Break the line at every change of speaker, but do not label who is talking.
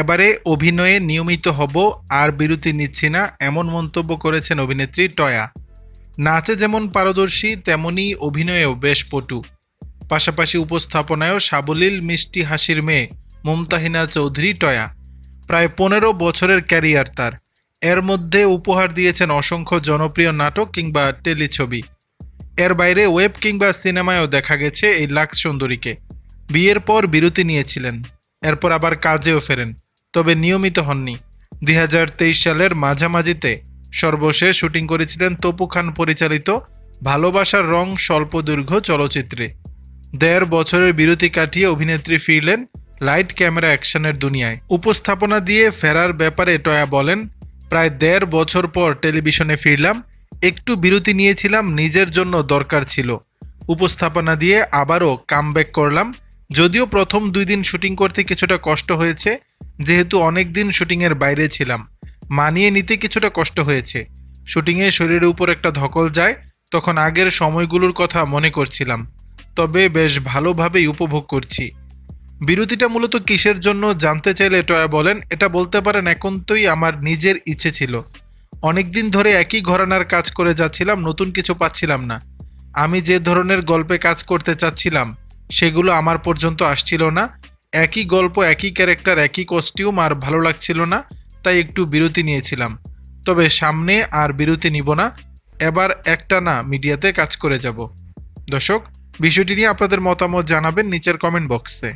এবারে অভিনয়ে নিয়মিত হব, আর বিরতি নিচ্ছি না, এমন মন্তব্য করেছেন অভিনেত্রী টয়া। নাচে যেমন পারদর্শী তেমনি অভিনয়েও বেশ পটু। পাশাপাশি উপস্থাপনায়ও সাবলীল মিষ্টি হাসির মেয়ে মুমতাহিনা চৌধুরী টয়া। প্রায় 15 বছরের ক্যারিয়ার তার। এর মধ্যে উপহার দিয়েছেন অসংখ্য জনপ্রিয় নাটক কিংবা টেলিছবি। এর বাইরে ওয়েব কিংবা সিনেমায়ও দেখা গেছে এই লাক্স সুন্দরীকে। বিয়ের পর বিরতি নিয়েছিলেন, এরপর আবার কাজেও ফেরেন, তবে নিয়মিত হননি। 2023 সালের মাঝামাঝিতে সর্বশেষ শুটিং করেছিলেন তপু খান পরিচালিত ভালোবাসার রং স্বল্পদৈর্ঘ্য চলচ্চিত্রে। 1.5 বছরের বিরতি কাটিয়ে অভিনেত্রী ফিরলেন লাইট ক্যামেরা অ্যাকশনের দুনিয়ায়। উপস্থাপনা দিয়ে ফেরার ব্যাপারে টয়া বলেন, প্রায় 1.5 বছর পর টেলিভিশনে ফিরলাম। একটু বিরতি নিয়েছিলাম, নিজের জন্য দরকার ছিল। উপস্থাপনা দিয়ে আবারও কামব্যাক করলাম। যদিও প্রথম 2 দিন শুটিং করতে কিছুটা কষ্ট হয়েছে, যেহেতু অনেক দিন শুটিংয়ের বাইরে ছিলাম। মানিয়ে নিতে কিছুটা কষ্ট হয়েছে। শুটিংয়ে শরীরের উপর একটা ধকল যায়, তখন আগের সময়গুলোর কথা মনে করছিলাম। তবে বেশ ভালোভাবেই উপভোগ করছি। বিরতিটা মূলত কিসের জন্য জানতে চাইলে টয়া বলেন, এটা বলতে পারেন একান্তই আমার নিজের ইচ্ছে ছিল। অনেকদিন ধরে একই ঘরানার কাজ করে যাচ্ছিলাম, নতুন কিছু পাচ্ছিলাম না। আমি যে ধরনের গল্পে কাজ করতে চাচ্ছিলাম সেগুলো আমার পর্যন্ত আসছিল না। একই গল্প, একই ক্যারেক্টার, একই কস্টিউম আর ভালো লাগছিল না, তাই একটু বিরতি নিয়েছিলাম। তবে সামনে আর বিরতি নিব না, এবার একটানা মিডিয়াতে কাজ করে যাব। দর্শক, বিষয়টি নিয়ে আপনাদের মতামত জানাবেন নিচের কমেন্ট বক্সে।